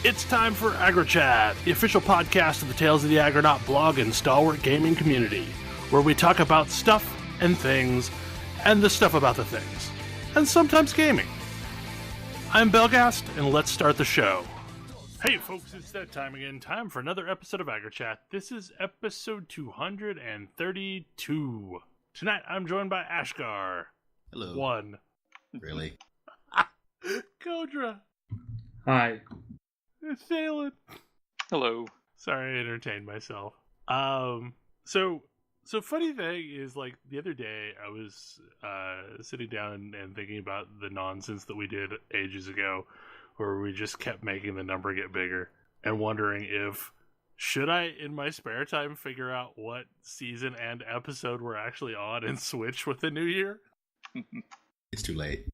It's time for AggroChat, the official podcast of the Tales of the Agronaut blog and stalwart gaming community, where we talk about stuff and things, and the stuff about the things, and sometimes gaming. I'm Belgast, and let's start the show. Hey folks, it's that time again, time for another episode of AggroChat. This is episode 232. Tonight I'm joined by Ashgar. Hello. One. Really? Kodra. Hi. Thalen. Hello. Sorry, I entertained myself. So funny thing is, like, the other day I was sitting down and thinking about the nonsense that we did ages ago, where we just kept making the number get bigger, and wondering if, should I, in my spare time, figure out what season and episode we're actually on and switch with the new year? It's too late.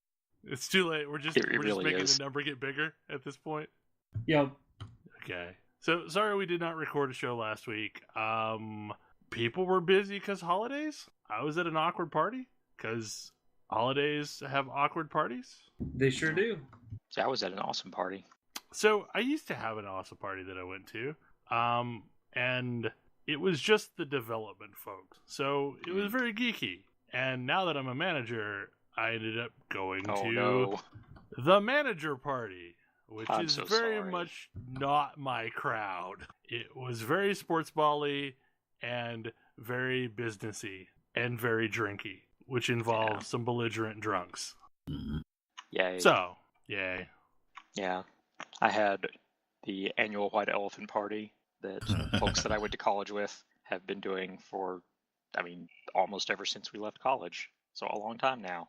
It's too late. We're just making the number get bigger at this point. Yep. Okay. So sorry we did not record a show last week. People were busy because holidays. I was at an awkward party because holidays have awkward parties. They sure do. So I was at an awesome party. So I used to have an awesome party that I went to. And it was just the development folks. So it was very geeky. And now that I'm a manager, I ended up going to the manager party, which is very much not my crowd. It was very sports ball-y and very businessy and very drinky, which involves some belligerent drunks. Mm-hmm. Yay. So, yay. Yeah. I had the annual White Elephant Party that folks that I went to college with have been doing for, almost ever since we left college. So a long time now.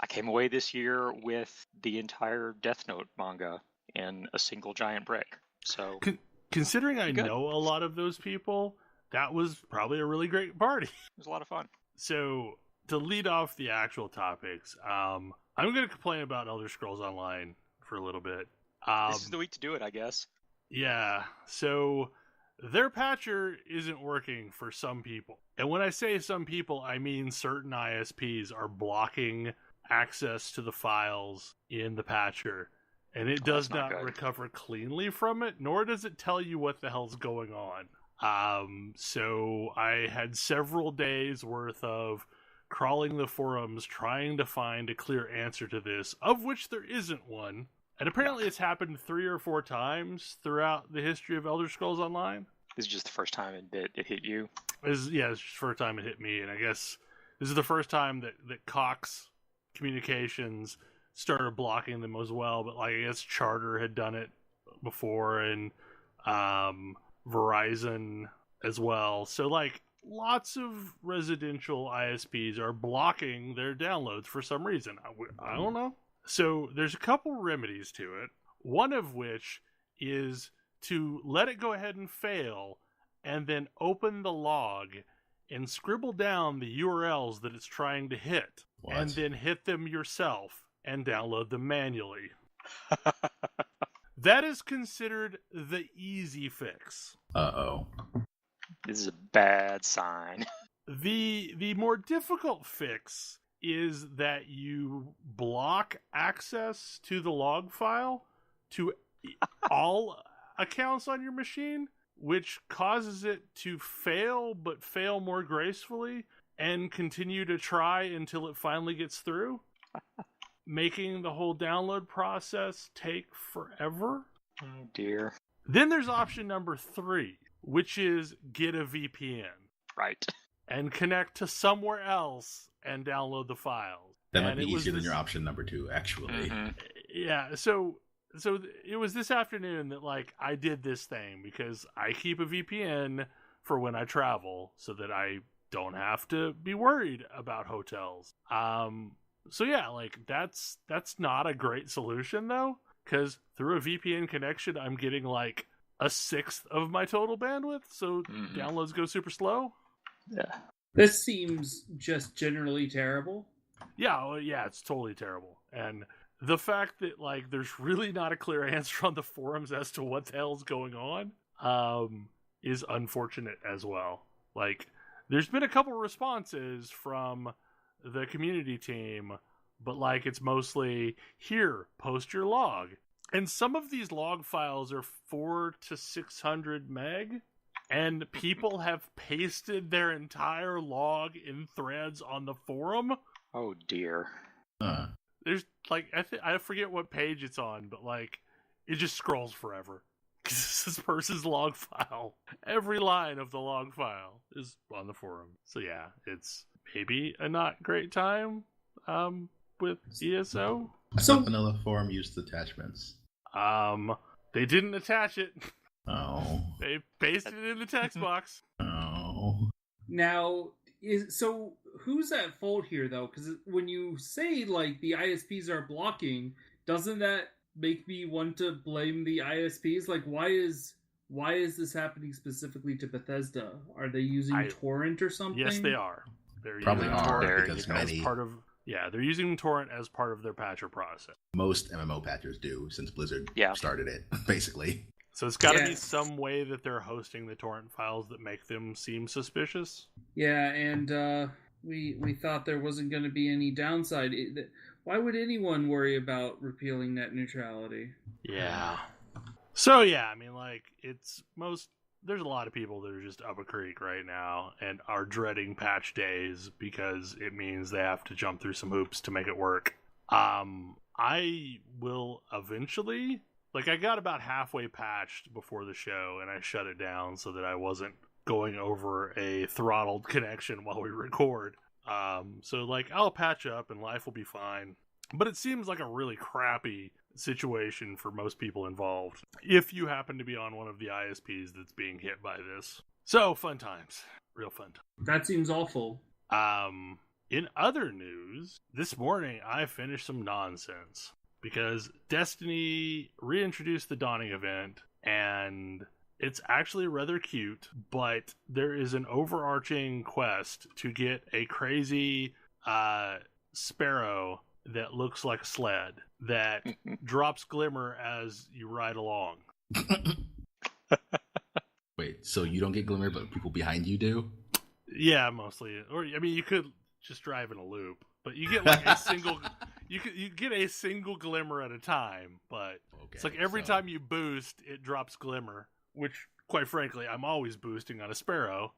I came away this year with the entire Death Note manga in a single giant brick. So, considering I know a lot of those people, that was probably a really great party. It was a lot of fun. So, to lead off the actual topics, I'm going to complain about Elder Scrolls Online for a little bit. This is the week to do it, I guess. Yeah, so their patcher isn't working for some people. And when I say some people, I mean certain ISPs are blocking access to the files in the patcher, and it does not recover cleanly from it, nor does it tell you what the hell's going on. So I had several days worth of crawling the forums trying to find a clear answer to this, of which there isn't one. And apparently it's happened 3 or 4 times throughout the history of Elder Scrolls Online. This is just the first time it hit you? It's just the first time it hit me, and I guess this is the first time that Cox Communications started blocking them as well, but I guess Charter had done it before, and Verizon as well. So lots of residential ISPs are blocking their downloads for some reason. I don't know. So there's a couple remedies to it, one of which is to let it go ahead and fail, and then open the log and scribble down the URLs that it's trying to hit. What? And then hit them yourself and download them manually. That is considered the easy fix. Uh-oh. This is a bad sign. The more difficult fix is that you block access to the log file to all accounts on your machine, which causes it to fail, but fail more gracefully, and continue to try until it finally gets through, making the whole download process take forever. Oh dear. Then there's option number 3, which is get a VPN. Right. And connect to somewhere else and download the files. That might be easier than your option number 2, actually. Mm-hmm. Yeah, so it was this afternoon that I did this thing, because I keep a VPN for when I travel so that I don't have to be worried about hotels. So yeah, that's not a great solution though, because through a VPN connection I'm getting a 1/6 of my total bandwidth, so downloads go super slow. Yeah. This seems just generally terrible. Yeah, it's totally terrible. And the fact that there's really not a clear answer on the forums as to what the hell's going on is unfortunate as well. There's been a couple responses from the community team, but it's mostly, here, post your log. And some of these log files are 400 to 600 meg, and people have pasted their entire log in threads on the forum. Oh dear. There's like I forget what page it's on, but like it just scrolls forever. Because this person's log file, every line of the log file is on the forum. So yeah, it's maybe a not great time with ESO. I thought vanilla forum used attachments. They didn't attach it. Oh. They pasted it in the text box. Oh. Now, who's at fault here, though? Because when you say, like, the ISPs are blocking, doesn't that make me want to blame the ISPs? Like, why is this happening specifically to Bethesda? Are they using torrent or something? Yes, they are. They're probably using are torrent because as many part of they're using torrent as part of their patcher process. Most MMO patchers do since Blizzard started it, basically. So it's got to be some way that they're hosting the torrent files that make them seem suspicious. Yeah, and we thought there wasn't going to be any downside. Why would anyone worry about repealing net neutrality? Yeah. So yeah, I mean, like there's a lot of people that are just up a creek right now and are dreading patch days because it means they have to jump through some hoops to make it work. I will eventually. Like, I got about halfway patched before the show, and I shut it down so that I wasn't going over a throttled connection while we record. So, like, I'll patch up and life will be fine. But it seems like a really crappy situation for most people involved, if you happen to be on one of the ISPs that's being hit by this. So, fun times. Real fun times. That seems awful. In other news, this morning I finished some nonsense. Because Destiny reintroduced the Dawning event, and it's actually rather cute, but there is an overarching quest to get a crazy sparrow that looks like a sled that drops glimmer as you ride along. Wait, so you don't get glimmer, but people behind you do? Yeah, mostly. Or, I mean, you could just drive in a loop, but you get like a single... You get a single glimmer at a time, but it's like every time you boost, it drops glimmer, which, quite frankly, I'm always boosting on a sparrow.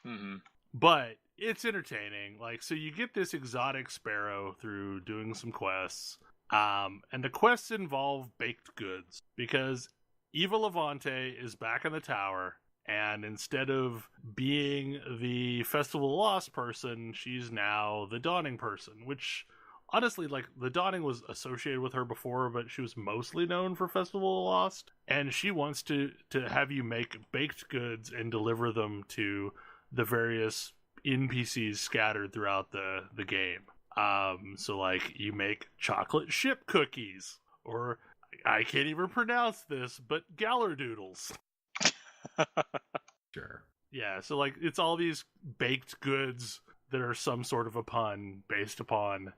Mm-hmm. But it's entertaining. Like, so you get this exotic sparrow through doing some quests, and the quests involve baked goods, because Eva Levante is back in the tower, and instead of being the Festival of Lost person, she's now the Dawning person, which... Honestly, like, the Dawning was associated with her before, but she was mostly known for Festival of Lost. And she wants to have you make baked goods and deliver them to the various NPCs scattered throughout the game. So, like, you make chocolate ship cookies. Or, I can't even pronounce this, but Gallardoodles. Sure. Yeah, so, like, it's all these baked goods that are some sort of a pun based upon...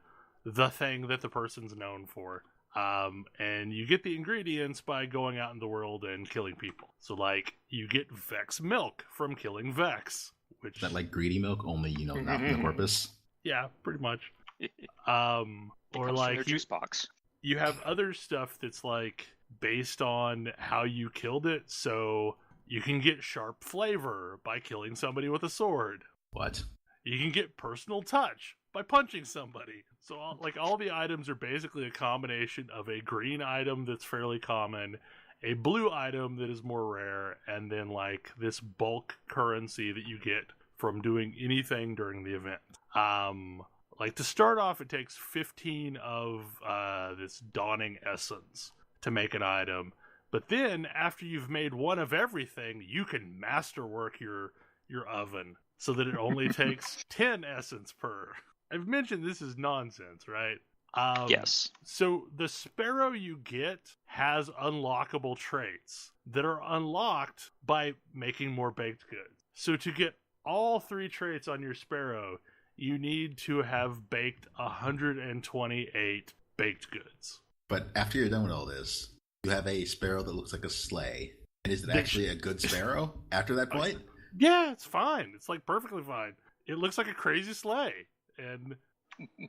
the thing that the person's known for. And you get the ingredients by going out in the world and killing people. So, like, you get Vex milk from killing Vex. Which... Is that like greedy milk, only, not from the corpus? Yeah, pretty much. Or, like, juice box. You have other stuff that's, like, based on how you killed it. So, you can get sharp flavor by killing somebody with a sword. What? You can get personal touch by punching somebody. So, all the items are basically a combination of a green item that's fairly common, a blue item that is more rare, and then, like, this bulk currency that you get from doing anything during the event. Like, to start off, it takes 15 of this Dawning Essence to make an item. But then, after you've made one of everything, you can masterwork your oven so that it only takes 10 essence per. I've mentioned this is nonsense, right? Yes. So the sparrow you get has unlockable traits that are unlocked by making more baked goods. So to get all 3 traits on your sparrow, you need to have baked 128 baked goods. But after you're done with all this, you have a sparrow that looks like a sleigh. And is it actually a good sparrow after that point? Yeah, it's fine. It's like perfectly fine. It looks like a crazy sleigh. And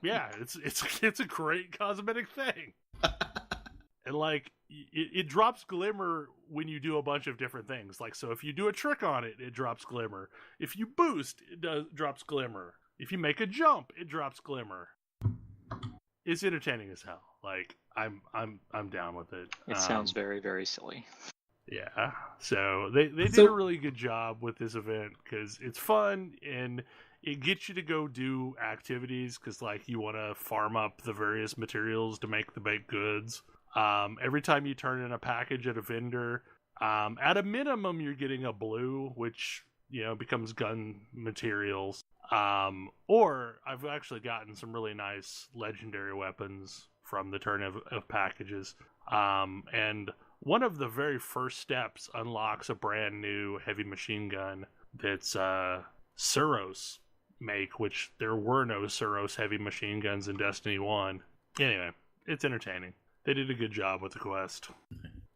yeah, it's a great cosmetic thing. And like it drops glimmer when you do a bunch of different things. Like, so if you do a trick on it, it drops glimmer. If you boost, it drops glimmer. If you make a jump, it drops glimmer. It's entertaining as hell. Like, I'm down with it. It sounds very, very silly. Yeah. So they did a really good job with this event because it's fun and it gets you to go do activities because, like, you want to farm up the various materials to make the baked goods. Every time you turn in a package at a vendor, at a minimum, you're getting a blue, which, you know, becomes gun materials. Or I've actually gotten some really nice legendary weapons from the turn of packages. And one of the very first steps unlocks a brand new heavy machine gun that's Suros make, which there were no Suros heavy machine guns in Destiny 1. Anyway, it's entertaining. They did a good job with the quest.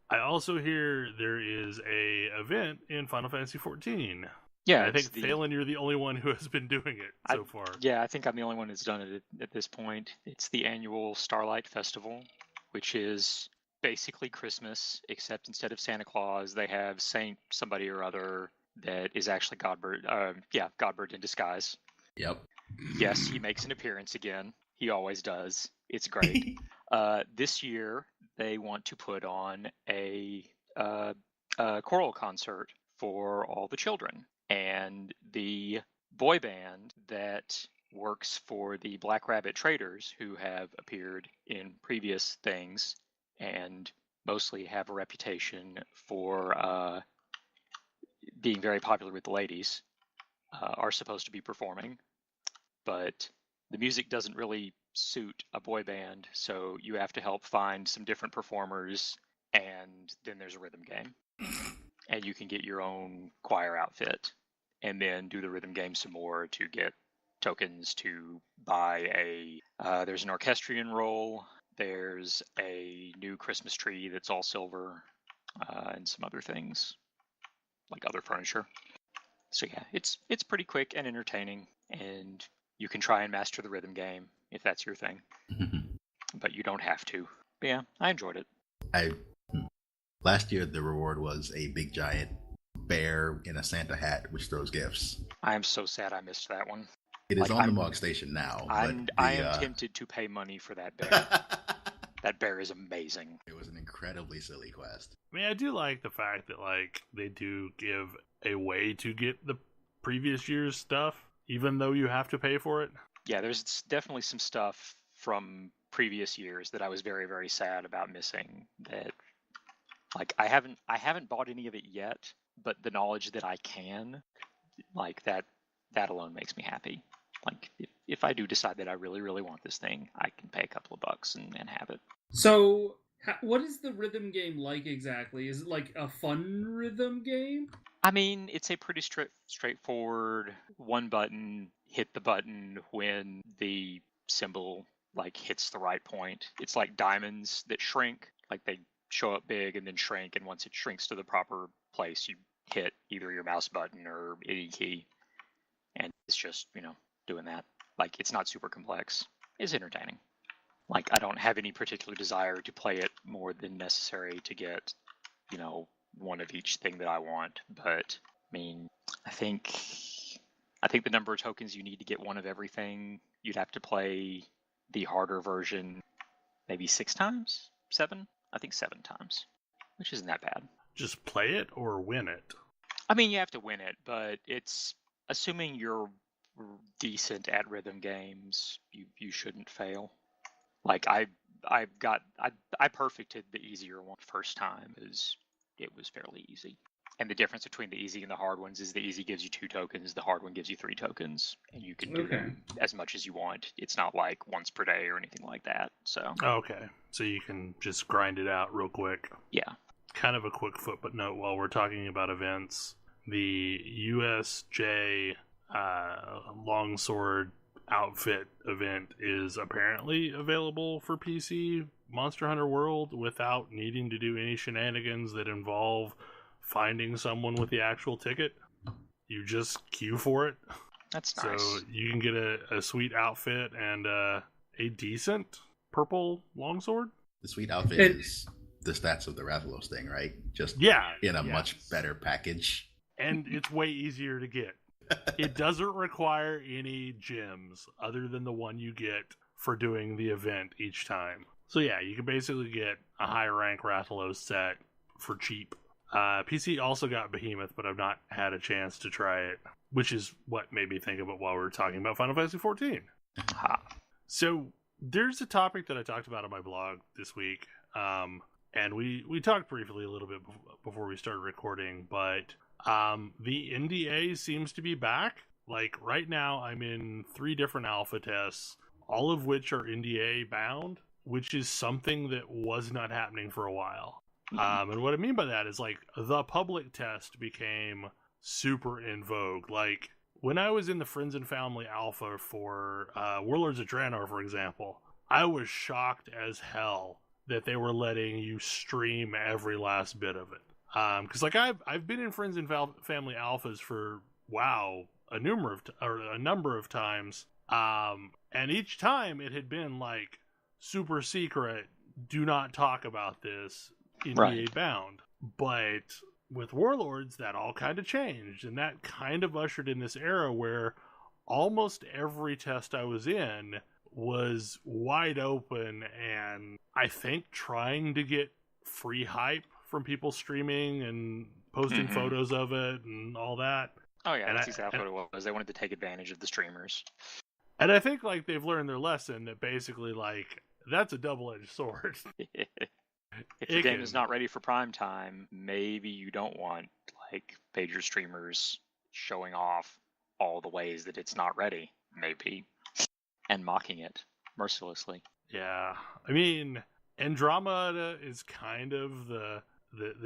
I also hear there is a event in Final Fantasy XIV. Yeah, I think, Thalen, you're the only one who has been doing it so far. Yeah, I think I'm the only one who's done it at this point. It's the annual Starlight Festival, which is basically Christmas, except instead of Santa Claus, they have Saint somebody or other that is actually Godbird. Godbird in disguise. Yep. Yes, he makes an appearance again. He always does. It's great. This year, they want to put on a choral concert for all the children. And the boy band that works for the Black Rabbit Traders, who have appeared in previous things and mostly have a reputation for being very popular with the ladies, are supposed to be performing. But the music doesn't really suit a boy band, so you have to help find some different performers, and then there's a rhythm game. And you can get your own choir outfit and then do the rhythm game some more to get tokens to buy there's an orchestrion roll, there's a new Christmas tree that's all silver, and some other things, like other furniture. So yeah, it's pretty quick and entertaining, and you can try and master the rhythm game if that's your thing. But you don't have to. But yeah, I enjoyed it. Last year, the reward was a big giant bear in a Santa hat, which throws gifts. I am so sad I missed that one. It is on the Mog Station now. I am tempted to pay money for that bear. That bear is amazing. It was an incredibly silly quest. I mean, I do like the fact that, like, they do give a way to get the previous year's stuff, even though you have to pay for it. Yeah, there's definitely some stuff from previous years that I was very, very sad about missing. That, like, I haven't bought any of it yet, but the knowledge that I can, like, that alone makes me happy. Like, if I do decide that I really, really want this thing, I can pay a couple of bucks and have it. So, what is the rhythm game like exactly? Is it like a fun rhythm game? I mean, it's a pretty straightforward one button, hit the button when the symbol, like, hits the right point. It's like diamonds that shrink, like they show up big and then shrink, and once it shrinks to the proper place, you hit either your mouse button or any key, and it's just, doing that. Like, it's not super complex. It's entertaining. Like, I don't have any particular desire to play it more than necessary to get, one of each thing that I want. But I mean, I think the number of tokens you need to get one of everything, you'd have to play the harder version maybe 6 times? 7? I think 7 times, which isn't that bad. Just play it or win it? I mean, you have to win it, but it's assuming you're decent at rhythm games, you shouldn't fail. Like, I perfected the easier one first time, because it was fairly easy. And the difference between the easy and the hard ones is the easy gives you 2 tokens, the hard one gives you 3 tokens, and you can do them as much as you want. It's not like once per day or anything like that. So okay, so you can just grind it out real quick. Yeah. Kind of a quick footnote while we're talking about events. The USJ Longsword outfit event is apparently available for PC Monster Hunter World without needing to do any shenanigans that involve finding someone with the actual ticket. You just queue for it. That's nice. So you can get a sweet outfit and a decent purple longsword. The sweet outfit is the stats of the Rathalos thing, right? Just Yeah. in a much better package. And it's way easier to get. It doesn't require any gems other than the one you get for doing the event each time. So yeah, you can basically get a high rank Rathalos set for cheap. PC also got Behemoth, but I've not had a chance to try it, which is what made me think of it while we were talking about Final Fantasy XIV. So there's a topic that I talked about on my blog this week, and we talked briefly a little bit before we started recording, but the NDA seems to be back. Like right now, I'm in 3 different alpha tests, all of which are NDA bound, which is something that was not happening for a while. And what I mean by that is like the public test became super in vogue. Like when I was in the Friends and Family alpha for Warlords of Draenor, for example, I was shocked as hell that they were letting you stream every last bit of it. Because like I've been in Friends and Family alphas for a number of times, and each time it had been like super secret, do not talk about this, NDA bound. But with Warlords, that all kind of changed, and that kind of ushered in this era where almost every test I was in was wide open, and I think trying to get free hype from people streaming and posting photos of it and all that. Oh yeah, that's exactly what it was. They wanted to take advantage of the streamers. And I think like they've learned their lesson that basically like that's a double-edged sword. If your game is not ready for prime time, maybe you don't want like major streamers showing off all the ways that it's not ready, maybe, and mocking it mercilessly. Yeah, I mean, Andromeda is kind of the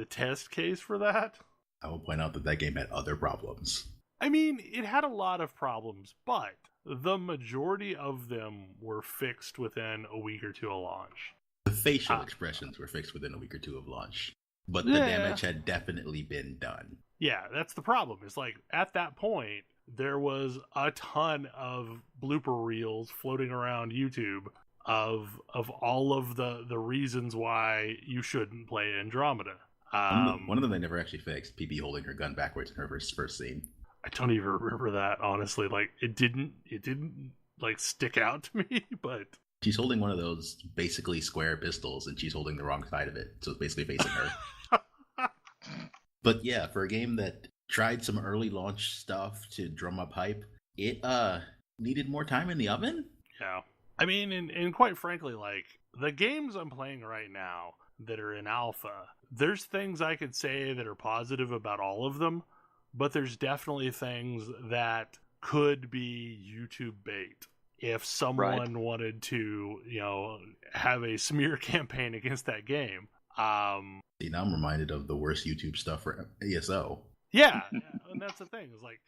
test case for that. I will point out that game had other problems. I mean, it had a lot of problems, but the majority of them were fixed within a week or two of launch. The facial expressions were fixed within a week or two of launch, but the damage had definitely been done. Yeah, that's the problem. It's like, at that point, there was a ton of blooper reels floating around YouTube of all of the reasons why you shouldn't play Andromeda. One of them they never actually fixed, PB holding her gun backwards in her first scene. I don't even remember that, honestly. Like, it didn't like stick out to me, but she's holding one of those basically square pistols, and she's holding the wrong side of it, so it's basically facing her. But yeah, for a game that tried some early launch stuff to drum up hype, it needed more time in the oven. Yeah. I mean, and quite frankly, like, the games I'm playing right now that are in alpha, there's things I could say that are positive about all of them, but there's definitely things that could be YouTube bait. If someone wanted to, have a smear campaign against that game. See, now I'm reminded of the worst YouTube stuff for ESO. Yeah, and that's the thing. It's like,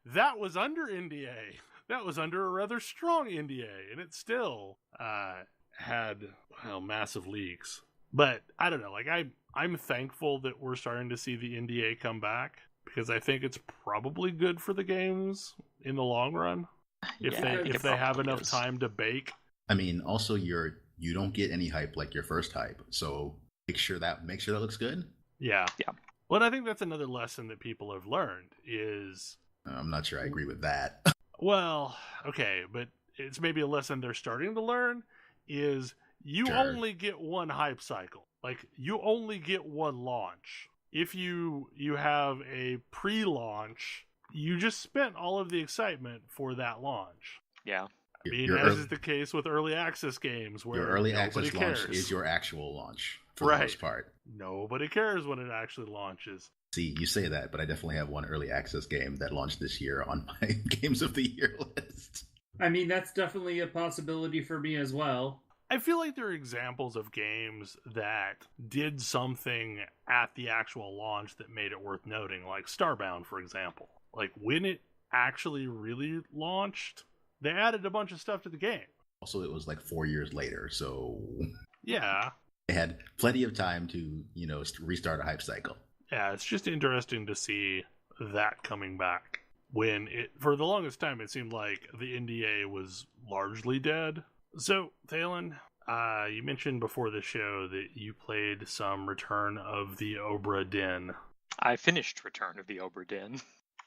that was under NDA. That was under a rather strong NDA, and it still had massive leaks. But I don't know. Like, I'm thankful that we're starting to see the NDA come back, because I think it's probably good for the games in the long run. If they have enough time to bake. I mean, also you don't get any hype like your first hype, so make sure that looks good. Yeah. Well, I think that's another lesson that people have learned is. I'm not sure I agree with that. Well, okay, but it's maybe a lesson they're starting to learn is you only get one hype cycle. Like, you only get one launch. If you have a pre-launch, you just spent all of the excitement for that launch. Yeah. I mean, as is the case with early access games, where your early access cares. launch is your actual launch for the most part. Nobody cares when it actually launches. See, you say that, but I definitely have one early access game that launched this year on my Games of the Year list. I mean, that's definitely a possibility for me as well. I feel like there are examples of games that did something at the actual launch that made it worth noting, like Starbound, for example. Like, when it actually really launched, they added a bunch of stuff to the game. Also, it was like 4 years later, so... Yeah. They had plenty of time to, restart a hype cycle. Yeah, it's just interesting to see that coming back. When for the longest time, it seemed like the NDA was largely dead. So, Thalen, You mentioned before the show that you played some Return of the Obra Dinn. I finished Return of the Obra Dinn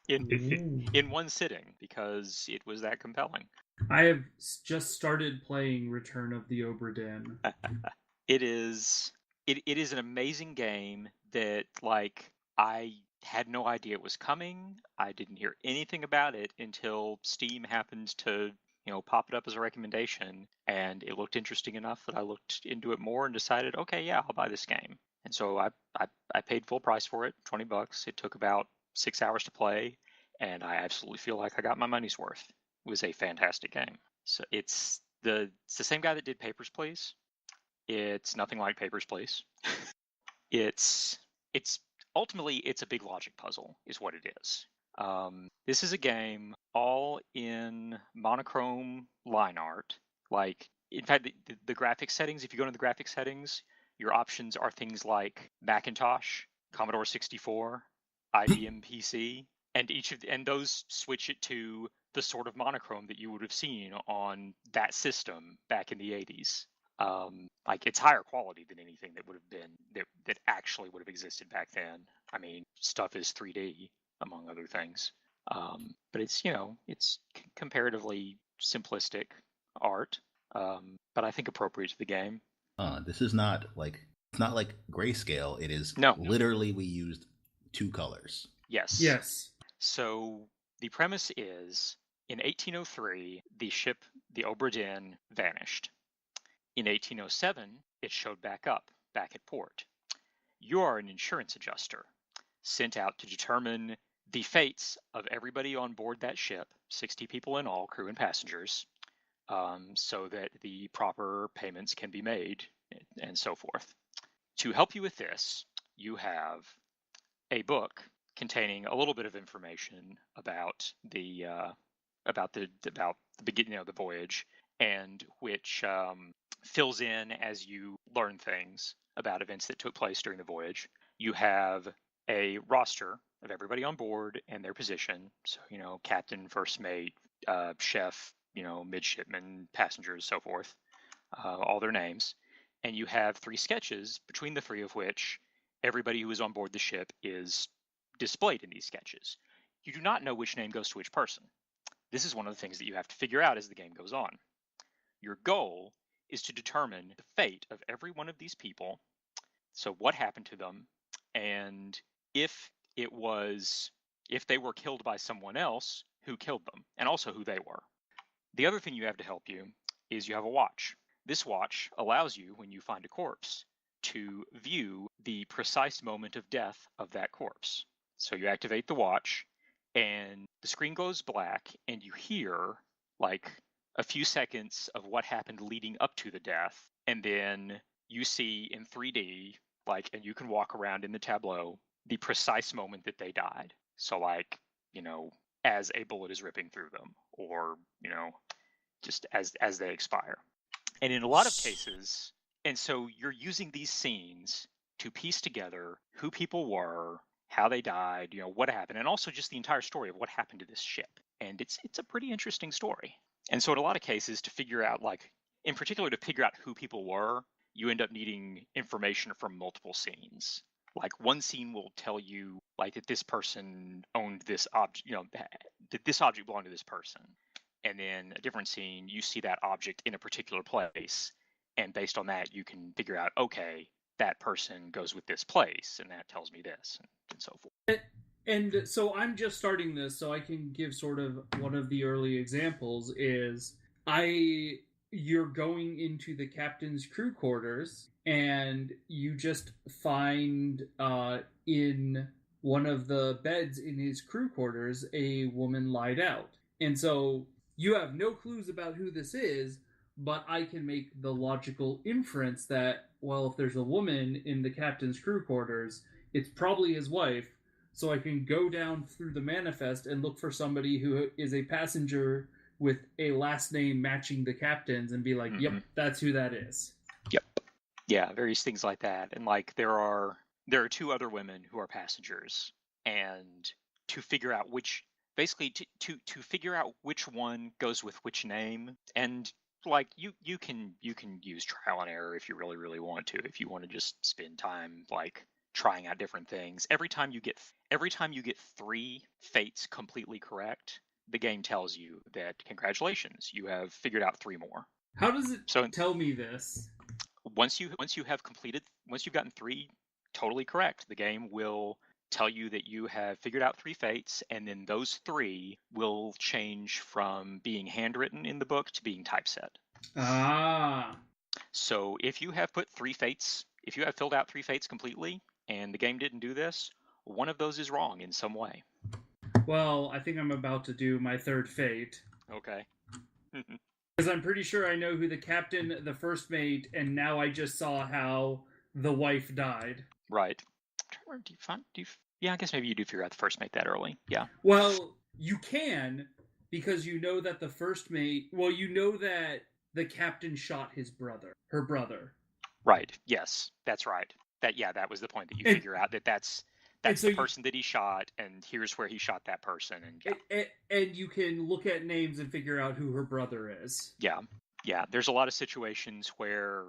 in one sitting because it was that compelling. I have just started playing Return of the Obra Dinn. It is an amazing game that, like, I had no idea it was coming. I didn't hear anything about it until Steam happened to, pop it up as a recommendation, and it looked interesting enough that I looked into it more and decided, okay, yeah, I'll buy this game. And so I paid full price for it, $20. It took about 6 hours to play, and I absolutely feel like I got my money's worth. It was a fantastic game. So it's the same guy that did Papers, Please. It's nothing like Papers, Please. it's ultimately it's a big logic puzzle, is what it is. This is a game all in monochrome line art. Like, in fact, the graphics settings, if you go into the graphics settings, your options are things like Macintosh, Commodore 64, IBM PC, and those switch it to the sort of monochrome that you would have seen on that system back in the 80s. Like, it's higher quality than anything that would have been that actually would have existed back then. I mean, stuff is 3D among other things, but it's it's comparatively simplistic art, but I think appropriate to the game. This is not like it's not like grayscale. It is No. literally we used 2 colors. Yes. So the premise is, in 1803, the ship, the Obra Dinn, vanished. In 1807, it showed back up, back at port. You are an insurance adjuster, sent out to determine the fates of everybody on board that ship, 60 people in all, crew and passengers, so that the proper payments can be made, and so forth. To help you with this, you have a book containing a little bit of information about the beginning of the voyage, and which fills in as you learn things about events that took place during the voyage. You have a roster of everybody on board and their position. So, captain, first mate, chef, midshipman, passengers, so forth, all their names. And you have 3 sketches, between the 3 of which everybody who is on board the ship is displayed in these sketches. You do not know which name goes to which person. This is one of the things that you have to figure out as the game goes on. Your goal is to determine the fate of every one of these people. So what happened to them, and if they were killed by someone else, who killed them, and also who they were. The other thing you have to help you is you have a watch. This watch allows you, when you find a corpse, to view the precise moment of death of that corpse. So you activate the watch, and the screen goes black, and you hear, like, a few seconds of what happened leading up to the death, and then you see in 3D, like, and you can walk around in the tableau, the precise moment that they died. So, like, as a bullet is ripping through them, or, just as they expire. And in a lot of cases, and so you're using these scenes to piece together who people were, how they died, what happened, and also just the entire story of what happened to this ship. And it's a pretty interesting story. And so in a lot of cases, to figure out, like, in particular, to figure out who people were, you end up needing information from multiple scenes. Like, one scene will tell you, like, that this person owned this object, that this object belonged to this person. And then a different scene, you see that object in a particular place. And based on that, you can figure out, okay, that person goes with this place, and that tells me this, and so forth. And so I'm just starting this, so I can give sort of one of the early examples is you're going into the captain's crew quarters, and you just find in one of the beds in his crew quarters a woman lied out. And so you have no clues about who this is, but I can make the logical inference that, well, if there's a woman in the captain's crew quarters, it's probably his wife. So I can go down through the manifest and look for somebody who is a passenger with a last name matching the captain's and be like, yep, that's who that is. Yep. Yeah, various things like that. And, like, there are 2 other women who are passengers, and to figure out which, basically to figure out which one goes with which name, and like you can use trial and error if you really want to. If you want to just spend time like trying out different things. Every time you get 3 fates completely correct, the game tells you that congratulations, you have figured out 3 more. How does it So tell me this? once you've gotten 3 totally correct, the game will tell you that you have figured out 3 fates, and then those 3 will change from being handwritten in the book to being typeset. Ah. So if you have filled out 3 fates completely, and the game didn't do this, one of those is wrong in some way. Well, I think I'm about to do my 3rd fate. Okay. Because I'm pretty sure I know who the captain, the first mate, and now I just saw how the wife died. Right. Yeah, I guess maybe you do figure out the first mate that early. Yeah. Well, you can, because you know that the first mate... Well, you know that the captain shot her brother. Right. Yes, that's right. That was the point, that you figure out that's the person that he shot, and here's where he shot that person, and you can look at names and figure out who her brother is. Yeah. There's a lot of situations where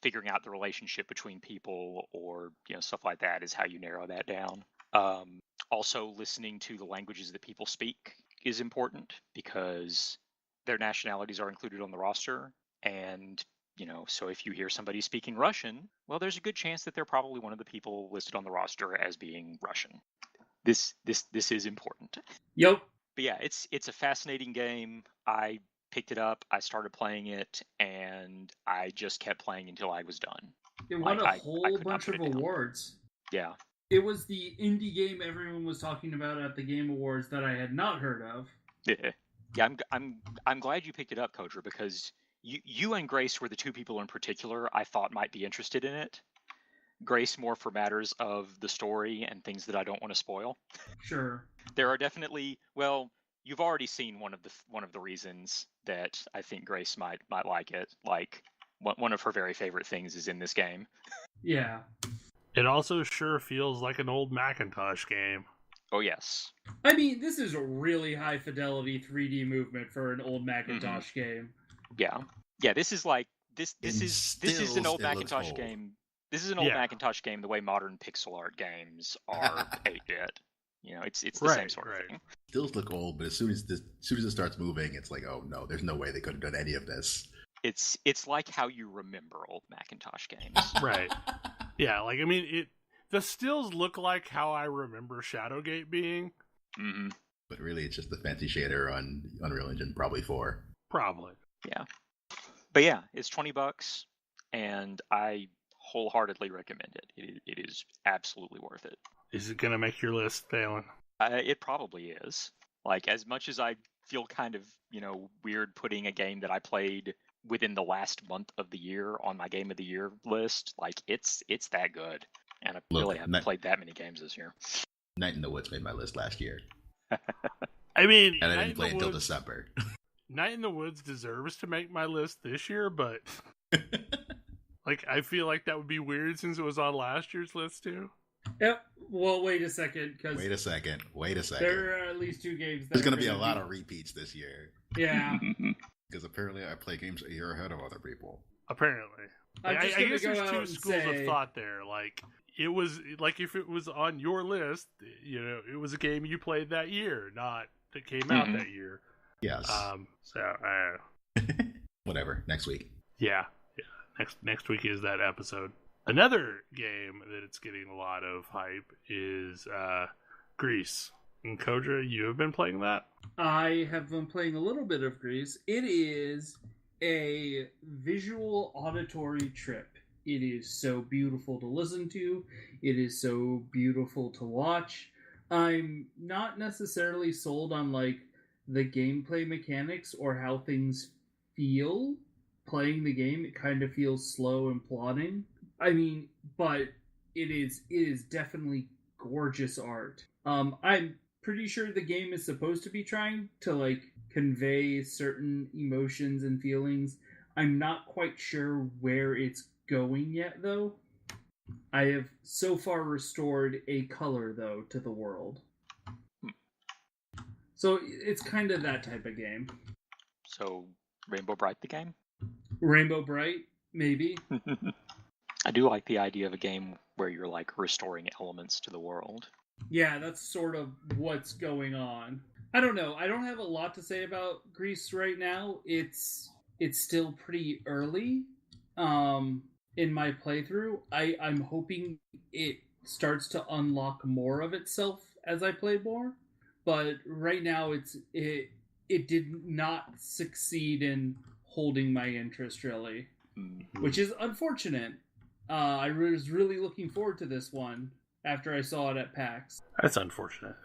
figuring out the relationship between people, or stuff like that, is how you narrow that down. Also, listening to the languages that people speak is important, because their nationalities are included on the roster, and so if you hear somebody speaking Russian, well, there's a good chance that they're probably one of the people listed on the roster as being Russian. This is important. Yep. But yeah, it's a fascinating game. I picked it up, I started playing it, and I just kept playing until I was done. It won a whole bunch of awards. Yeah. It was the indie game everyone was talking about at the Game Awards that I had not heard of. Yeah, I'm glad you picked it up, Kodra, because you and Grace were the 2 people in particular I thought might be interested in it. Grace more for matters of the story and things that I don't want to spoil. Sure. There are definitely, well, you've already seen one of the reasons that I think Grace might like it. Like, one of her very favorite things is in this game. Yeah. It also sure feels like an old Macintosh game. Oh, yes. I mean, this is a really high fidelity 3D movement for an old Macintosh game. Yeah. Yeah, this is like this is an old Macintosh game. This is an old Macintosh game the way modern pixel art games are 8-bit. It's the same sort of thing. Stills look old, but as soon as it starts moving, it's like, oh no, there's no way they could have done any of this. It's like how you remember old Macintosh games. Right. Yeah, like, I mean, the stills look like how I remember Shadowgate being. Mm-hmm. But really, it's just the fancy shader on Unreal Engine, probably 4. Probably. Yeah. But yeah, it's $20, and I wholeheartedly recommend it. It is absolutely worth it. Is it going to make your list, Thalen? It probably is. Like, as much as I feel kind of, weird putting a game that I played within the last month of the year on my Game of the Year list, like, it's that good. And I really haven't played that many games this year. Night in the Woods made my list last year. I mean, and I didn't play until December. Night in the Woods deserves to make my list this year, but like, I feel like that would be weird since it was on last year's list too. Yep. Well, wait a second. Wait a second. There are at least 2 games. There's going to be a lot of repeats this year. Yeah. Because apparently I play games a year ahead of other people. Apparently. Like, I guess there's 2 schools of thought there. Like, it was, like, if it was on your list, it was a game you played that year, not that came out that year. Yes. Whatever. Next week. Yeah. Next week is that episode. Another game that it's getting a lot of hype is Gris. And Kodra, you have been playing that? I have been playing a little bit of Gris. It is a visual auditory trip. It is so beautiful to listen to. It is so beautiful to watch. I'm not necessarily sold on like the gameplay mechanics or how things feel playing the game. It kind of feels slow and plodding. I mean, but it is definitely gorgeous art. I'm pretty sure the game is supposed to be trying to like convey certain emotions and feelings. I'm not quite sure where it's going yet, though. I have so far restored a color, though, to the world. So it's kind of that type of game. So Rainbow Bright the game? Rainbow Bright, maybe. I do like the idea of a game where you're like restoring elements to the world. Yeah, that's sort of what's going on. I don't know. I don't have a lot to say about Gris right now. It's still pretty early in my playthrough. I'm hoping it starts to unlock more of itself as I play more. But right now it did not succeed in holding my interest really, which is unfortunate. I was really looking forward to this one after I saw it at PAX. That's unfortunate.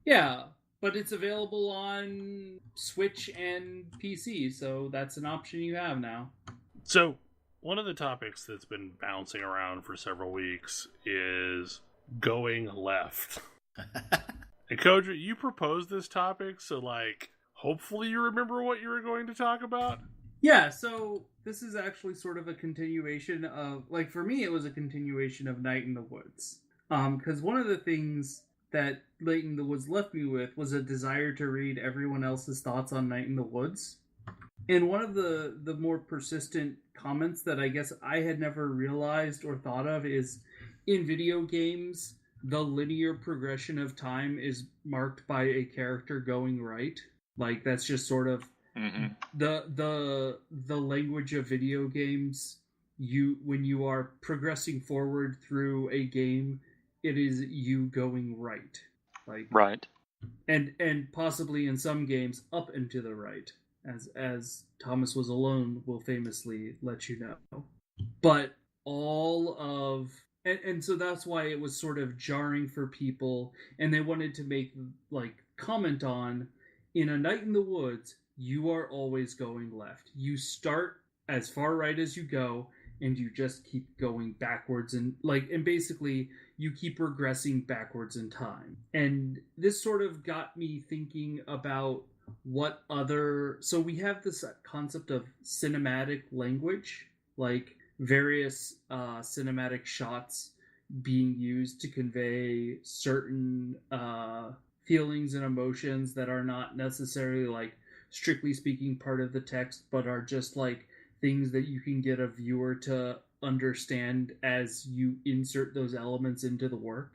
Yeah, but it's available on Switch and PC, so that's an option you have now. So, one of the topics that's been bouncing around for several weeks is going left. And Kodra, you proposed this topic, so hopefully you remember what you were going to talk about? Yeah, so this is actually sort of a continuation of, for me, it was a continuation of Night in the Woods. Because one of the things that Night in the Woods left me with was a desire to read everyone else's thoughts on Night in the Woods. And one of the more persistent comments that I guess I had never realized or thought of is, in video games, the linear progression of time is marked by a character going right. That's just sort of the language of video games. When you are progressing forward through a game, it is you going right. Right. And possibly in some games up and to the right, as Thomas Was Alone will famously let you know. But all of and so that's why it was sort of jarring for people, and they wanted to make comment on, in A Night in the Woods, you are always going left. You start as far right as you go, and you just keep going backwards, and basically you keep regressing backwards in time. And this sort of got me thinking about what other... So we have this concept of cinematic language, various cinematic shots being used to convey certain feelings and emotions that are not necessarily strictly speaking part of the text, but are just things that you can get a viewer to understand as you insert those elements into the work.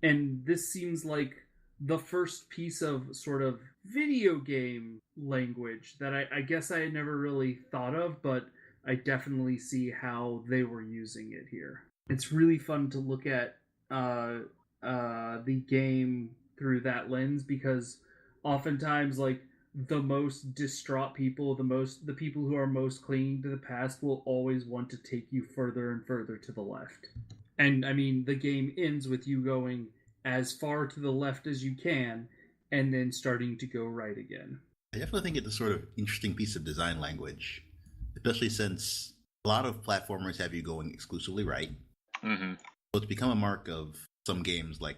And this seems like the first piece of sort of video game language that I guess I had never really thought of, but I definitely see how they were using it here. It's really fun to look at the game through that lens, because oftentimes the most distraught people, the people who are most clinging to the past, will always want to take you further and further to the left. And I mean, the game ends with you going as far to the left as you can, and then starting to go right again. I definitely think it's a sort of interesting piece of design language, especially since a lot of platformers have you going exclusively right. Mm-hmm. So it's become a mark of some games, like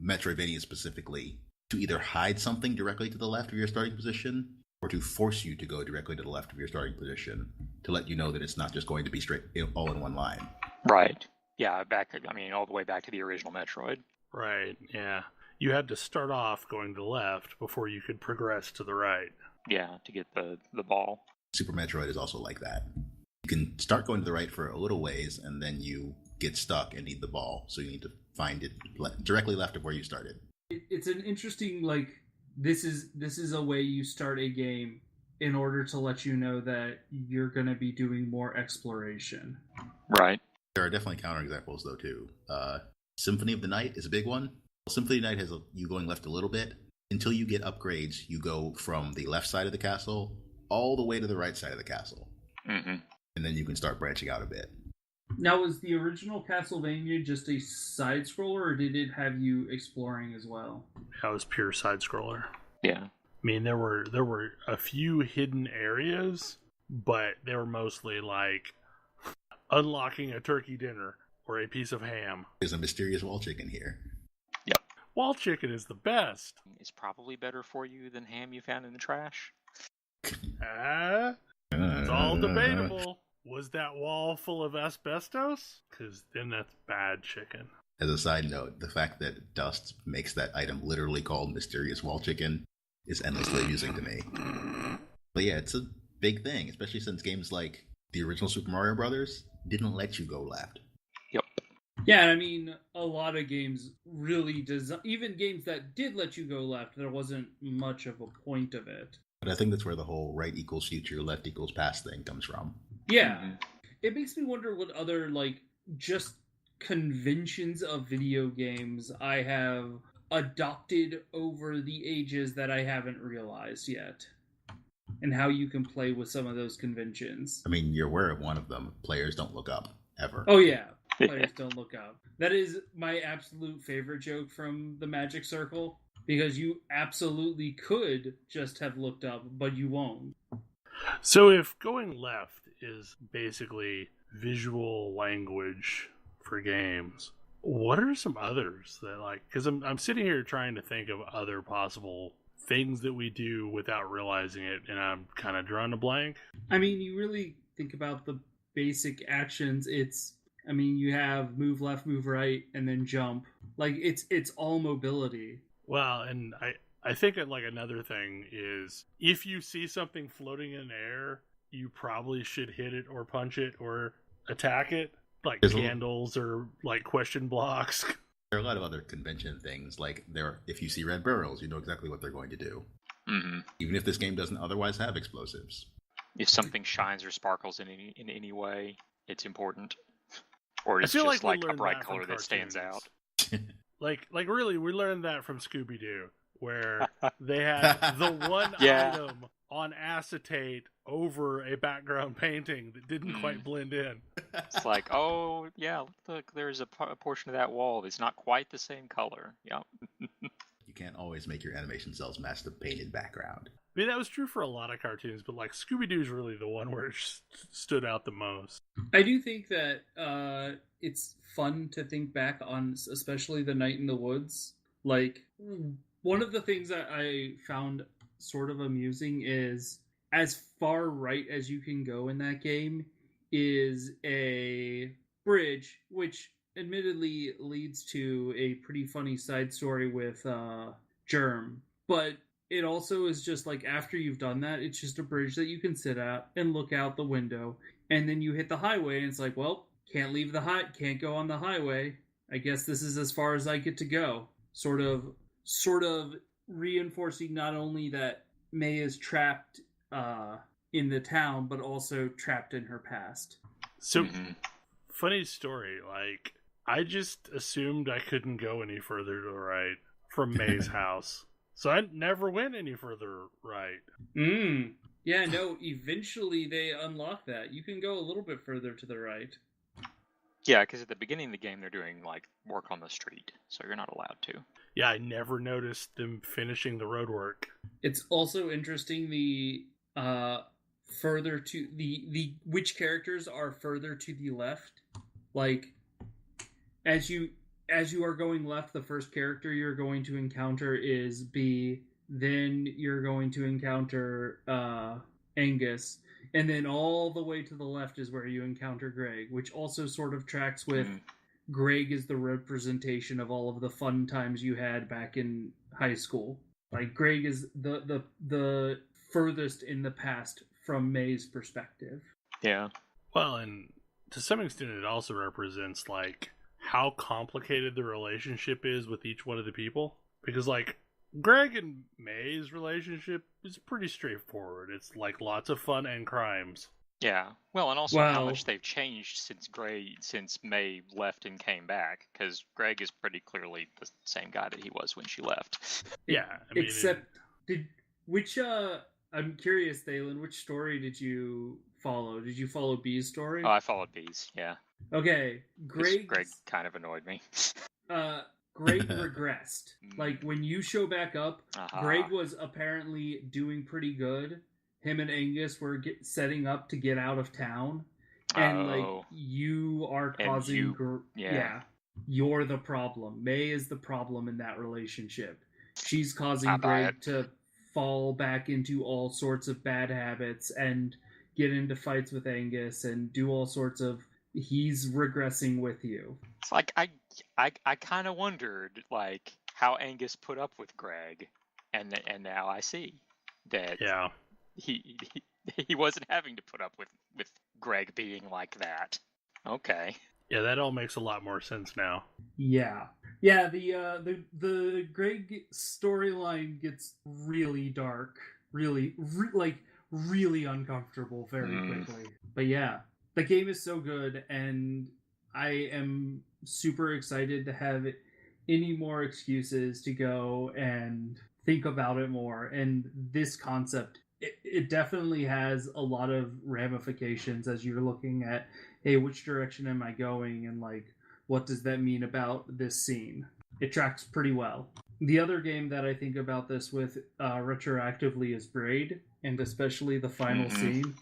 Metroidvania specifically, to either hide something directly to the left of your starting position, or to force you to go directly to the left of your starting position, to let you know that it's not just going to be straight all in one line. Right. Yeah, all the way back to the original Metroid. Right, yeah. You had to start off going to the left before you could progress to the right. Yeah, to get the ball. Super Metroid is also like that. You can start going to the right for a little ways, and then you get stuck and need the ball, so you need to find it directly left of where you started. It's an interesting, this is a way you start a game in order to let you know that you're going to be doing more exploration. Right. There are definitely counterexamples, though, too. Symphony of the Night is a big one. Symphony of the Night has you going left a little bit. Until you get upgrades, you go from the left side of the castle all the way to the right side of the castle. Mm-hmm. And then you can start branching out a bit. Now, was the original Castlevania just a side-scroller, or did it have you exploring as well? That was pure side-scroller. Yeah. I mean, there were a few hidden areas, but they were mostly unlocking a turkey dinner or a piece of ham. There's a mysterious wall chicken here. Yep. Wall chicken is the best. It's probably better for you than ham you found in the trash. It's all debatable. Was that wall full of asbestos? Because then that's bad chicken. As a side note, the fact that dust makes that item literally called mysterious wall chicken is endlessly amusing to me. But yeah, it's a big thing, especially since games like the original Super Mario Brothers didn't let you go left. Yep. Yeah, and I mean, a lot of games really even games that did let you go left, there wasn't much of a point of it. But I think that's where the whole right equals future, left equals past thing comes from. Yeah. Mm-hmm. It makes me wonder what other, just conventions of video games I have adopted over the ages that I haven't realized yet. And how you can play with some of those conventions. I mean, you're aware of one of them. Players don't look up, ever. Oh, yeah. Players don't look up. That is my absolute favorite joke from the Magic Circle, because you absolutely could just have looked up, but you won't. So if going left is basically visual language for games, what are some others that because I'm sitting here trying to think of other possible things that we do without realizing it, and I'm kind of drawing a blank. I mean, you really think about the basic actions. You have move left, move right, and then jump. It's all mobility. Well, and I think another thing is if you see something floating in air, you probably should hit it or punch it or attack it, like candles or question blocks. There are a lot of other convention things, if you see red barrels, you know exactly what they're going to do. Mm-hmm. Even if this game doesn't otherwise have explosives. If something shines or sparkles in any way, it's important. Or it's I feel just like a bright color that stands out. Really, we learned that from Scooby-Doo, where they had the one item on acetate over a background painting that didn't quite blend in. It's oh, yeah, look, there's a portion of that wall that's not quite the same color. Yep. You can't always make your animation cells match the painted background. I mean, that was true for a lot of cartoons, but Scooby-Doo's really the one where it stood out the most. I do think that it's fun to think back on, especially the Night in the Woods. One of the things that I found sort of amusing is, as far right as you can go in that game is a bridge, which admittedly leads to a pretty funny side story with Germ. But it also is just after you've done that, it's just a bridge that you can sit at and look out the window. And then you hit the highway and it's can't go on the highway. I guess this is as far as I get to go. Sort of reinforcing not only that May is trapped in the town, but also trapped in her past. So, funny story, I just assumed I couldn't go any further to the right from May's house. So I never went any further right. Yeah, no, eventually they unlock that. You can go a little bit further to the right. Yeah, because at the beginning of the game, they're doing, work on the street, so you're not allowed to. Yeah, I never noticed them finishing the road work. It's also interesting the further to the which characters are further to the left. As you are going left, the first character you're going to encounter is B. Then you're going to encounter Angus. And then all the way to the left is where you encounter Greg, which also sort of tracks with Greg is the representation of all of the fun times you had back in high school. Greg is the furthest in the past from May's perspective. Yeah. Well, and to some extent it also represents, how complicated the relationship is with each one of the people. Because, Greg and May's relationship is pretty straightforward. It's lots of fun and crimes. Yeah. Well, and also how much they've changed since May left and came back. Because Greg is pretty clearly the same guy that he was when she left. Yeah. I'm curious, Thalen, which story did you follow? Did you follow B's story? Oh, I followed B's, yeah. Okay. Greg kind of annoyed me. Greg regressed. When you show back up, Greg was apparently doing pretty good. Him and Angus were setting up to get out of town. And, you are causing... you're the problem. May is the problem in that relationship. She's causing Greg to fall back into all sorts of bad habits and get into fights with Angus and do all sorts of... He's regressing with you. It's I kind of wondered how Angus put up with Greg, and now I see that he wasn't having to put up with Greg being like that. Okay. Yeah, that all makes a lot more sense now. Yeah. The Greg storyline gets really dark, really uncomfortable very quickly. But yeah, the game is so good, and I am super excited to have any more excuses to go and think about it more. And this concept, it definitely has a lot of ramifications as you're looking at, hey, which direction am I going, and like, what does that mean about this scene? It tracks pretty well. The other game that I think about this with retroactively is Braid, and especially the final scene.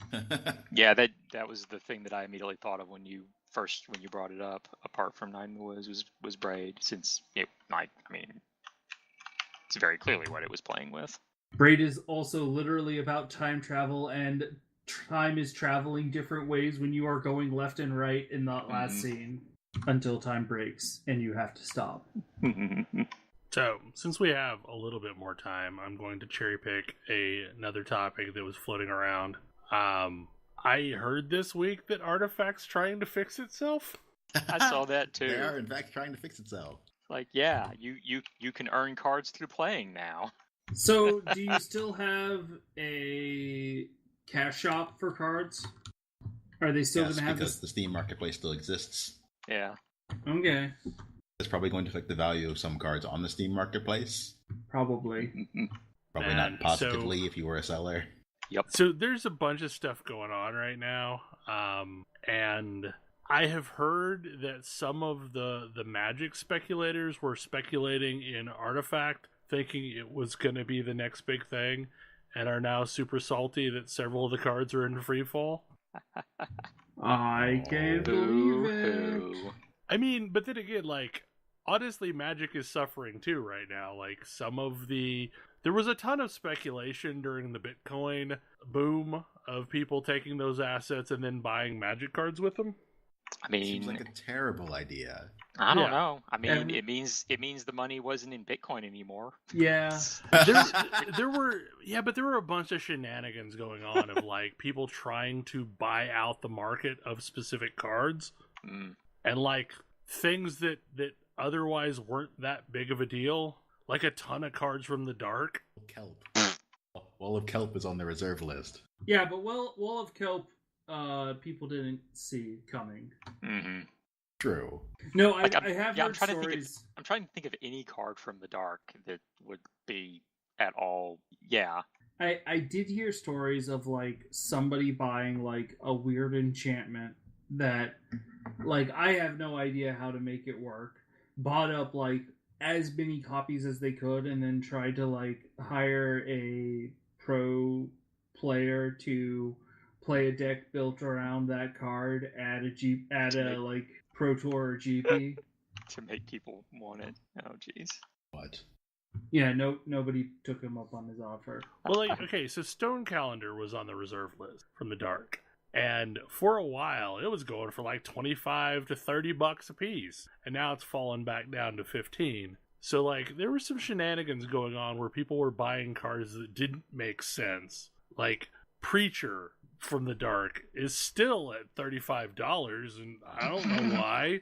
Yeah, that was the thing that I immediately thought of when you brought it up. Apart from Nine was Braid, since it's very clearly what it was playing with. Braid is also literally about time travel, and time is traveling different ways when you are going left and right in that last scene until time breaks and you have to stop. So, since we have a little bit more time, I'm going to cherry pick another topic that was floating around. I heard this week that Artifact's trying to fix itself. I saw that too. They are in fact trying to fix itself. Like, yeah, you can earn cards through playing now. So, do you still have a cash shop for cards? Are they still going to have because the Steam Marketplace still exists. Yeah. Okay. It's probably going to affect the value of some cards on the Steam Marketplace. Probably. Probably not positively if you were a seller. Yep. So there's a bunch of stuff going on right now, and I have heard that some of the Magic speculators were speculating in Artifact, thinking it was going to be the next big thing, and are now super salty that several of the cards are in free fall. I can't believe it. I mean, but then again, like, honestly, Magic is suffering too right now. Like, there was a ton of speculation during the Bitcoin boom of people taking those assets and then buying Magic cards with them. I mean, seems like a terrible idea. I don't know. I mean, it means the money wasn't in Bitcoin anymore. Yeah. there were a bunch of shenanigans going on of like people trying to buy out the market of specific cards. And like things that otherwise weren't that big of a deal, like a ton of cards from the dark. Kelp. Wall of Kelp is on the reserve list. Yeah, but Wall of Kelp, people didn't see coming. True. No, I have heard I'm stories. I'm trying to think of any card from the dark that would be at all. Yeah. I did hear stories of like somebody buying like a weird enchantment that, like, I have no idea how to make it work. Bought up like as many copies as they could, and then tried to like hire a pro player to play a deck built around that card, add a like Pro Tour or GP to make people want it. Oh, jeez. What? Yeah, nobody took him up on his offer. Well, like, okay, so Stone Calendar was on the reserve list from the dark. And for a while, it was going for like $25 to $30 a piece. And now it's fallen back down to 15. So, like, there were some shenanigans going on where people were buying cards that didn't make sense. Like, Preacher from the dark is still at $35, and I don't know why.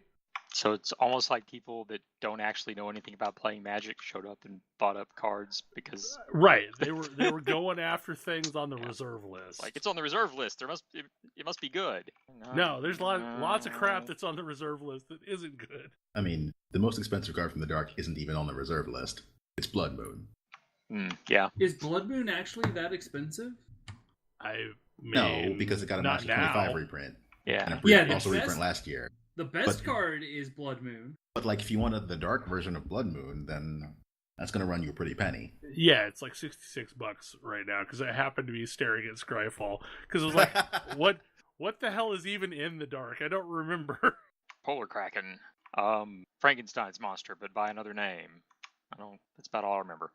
So it's almost like people that don't actually know anything about playing Magic showed up and bought up cards because right, they were going after things on the reserve list. Like, it's on the reserve list. It must be good. No, there's lots of crap that's on the reserve list that isn't good. I mean, the most expensive card from the dark isn't even on the reserve list. It's Blood Moon. Yeah. Is Blood Moon actually that expensive? No, because it got a Master 25 reprint. Yeah. And a also reprint last year. The best card is Blood Moon. But like, if you wanted the dark version of Blood Moon, then that's going to run you a pretty penny. Yeah, it's like $66 right now because I happened to be staring at Scryfall because I was like, what the hell is even in the dark? I don't remember. Polar Kraken. Frankenstein's monster, but by another name. That's about all I remember.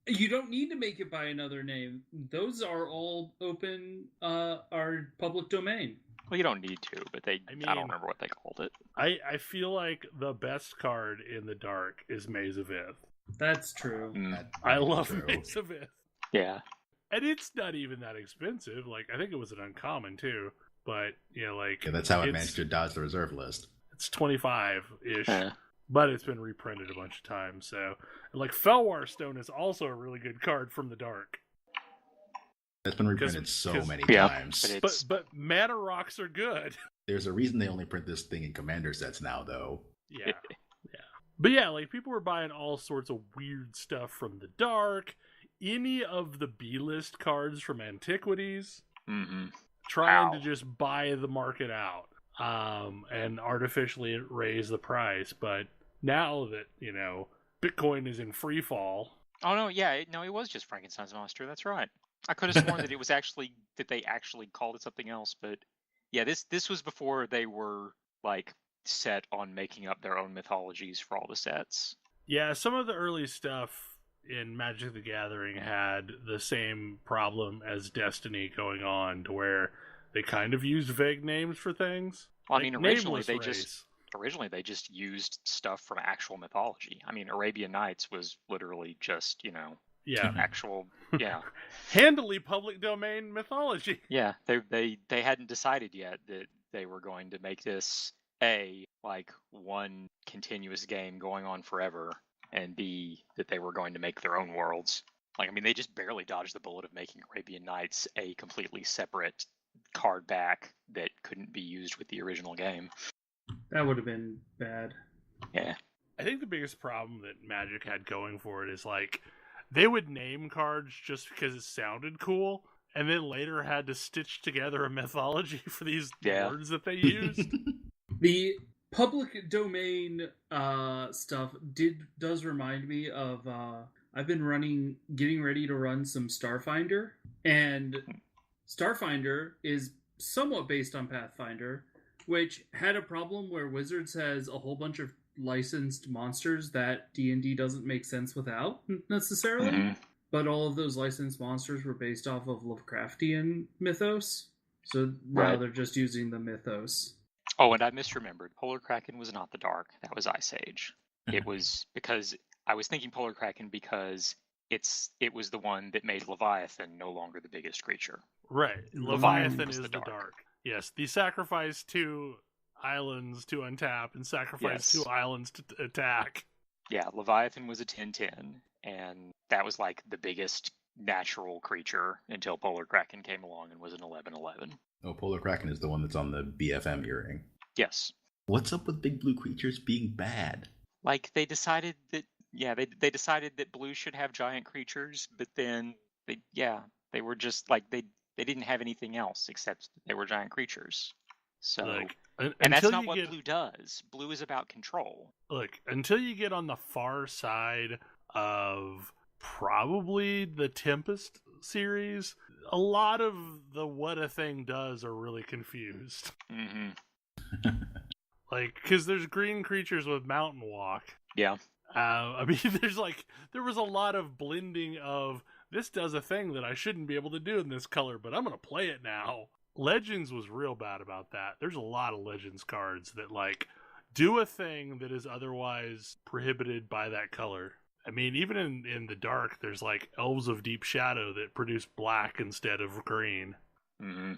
You don't need to make it by another name. Those are all open, are public domain. Well, you don't need to, but I don't remember what they called it. I feel like the best card in the dark is Maze of Ith. That's true. I love Maze of Ith. Yeah. And it's not even that expensive. Like, I think it was an uncommon too. But, you know, like... Yeah, that's how it managed to dodge the reserve list. It's 25-ish. But it's been reprinted a bunch of times. So, and like, Felwar Stone is also a really good card from the dark. That's been reprinted so many times. But mana rocks are good. There's a reason they only print this thing in commander sets now, though. Yeah. But yeah, like, people were buying all sorts of weird stuff from the dark. Any of the B-list cards from Antiquities. Mm-hmm. Trying to just buy the market out. And artificially raise the price. But now that, you know, Bitcoin is in free fall. Oh, no, yeah. It was just Frankenstein's Monster. That's right. I could have sworn that it was actually, that they actually called it something else. But yeah, this was before they were, like, set on making up their own mythologies for all the sets. Yeah, some of the early stuff in Magic the Gathering had the same problem as Destiny going on, to where they kind of used vague names for things. Well, like, I mean, originally they just used stuff from actual mythology. I mean, Arabian Nights was literally just, you know, actual, handily public domain mythology. Yeah, they hadn't decided yet that they were going to make this A, like, one continuous game going on forever, and B, that they were going to make their own worlds. Like, I mean, they just barely dodged the bullet of making Arabian Nights a completely separate card back that couldn't be used with the original game. That would have been bad. Yeah. I think the biggest problem that Magic had going for it is, like, they would name cards just because it sounded cool, and then later had to stitch together a mythology for these words that they used. The public domain stuff does remind me of I've been getting ready to run some Starfinder, and Starfinder is somewhat based on Pathfinder, which had a problem where Wizards has a whole bunch of licensed monsters that D&D doesn't make sense without, necessarily. Mm-hmm. But all of those licensed monsters were based off of Lovecraftian mythos, so now they're just using the mythos. Oh, and I misremembered. Polar Kraken was not the Dark. That was Ice Age. It was because I was thinking Polar Kraken because it was the one that made Leviathan no longer the biggest creature. Right. Leviathan is the dark. Yes, the sacrifice 2 islands to untap and sacrifice 2 islands to attack. Yeah, Leviathan was a 10-10, and that was like the biggest natural creature until Polar Kraken came along and was an 11-11. Oh, Polar Kraken is the one that's on the BFM earring. Yes. What's up with big blue creatures being bad? Like, they decided that, they decided that blue should have giant creatures, but then, they were just, like, they didn't have anything else except they were giant creatures. So, like, and that's not what blue does. Blue is about control. Look, until you get on the far side of probably the Tempest series, a lot of the what a thing does are really confused. Mm-hmm. Like, because there's green creatures with Mountain Walk. Yeah. I mean, there was a lot of blending of, this does a thing that I shouldn't be able to do in this color, but I'm going to play it now. Legends was real bad about that. There's a lot of Legends cards that, like, do a thing that is otherwise prohibited by that color. I mean, even in the dark, there's, like, Elves of Deep Shadow that produce black instead of green. Mm-hmm.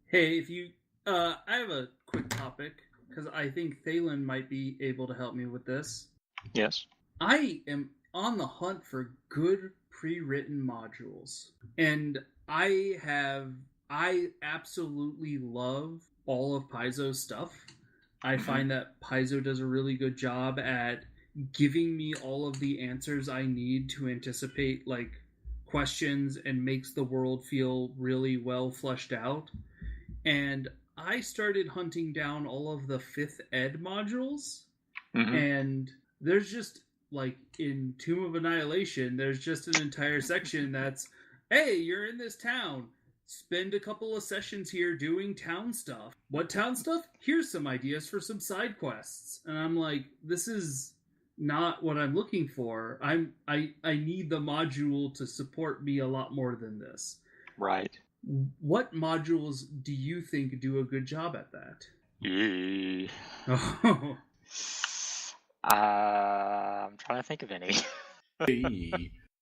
Hey, if you... I have a quick topic, because I think Thalen might be able to help me with this. Yes. I am on the hunt for good pre-written modules. And I absolutely love all of Paizo's stuff. I find that Paizo does a really good job at giving me all of the answers I need to anticipate, like, questions, and makes the world feel really well fleshed out. And I started hunting down all of the 5th ed modules, and there's just, like, in Tomb of Annihilation, there's just an entire section that's, hey, you're in this town. Spend a couple of sessions here doing town stuff. What town stuff? Here's some ideas for some side quests. And I'm like, this is not what I'm looking for. I need the module to support me a lot more than this. Right. What modules do you think do a good job at that? Oh. I'm trying to think of any.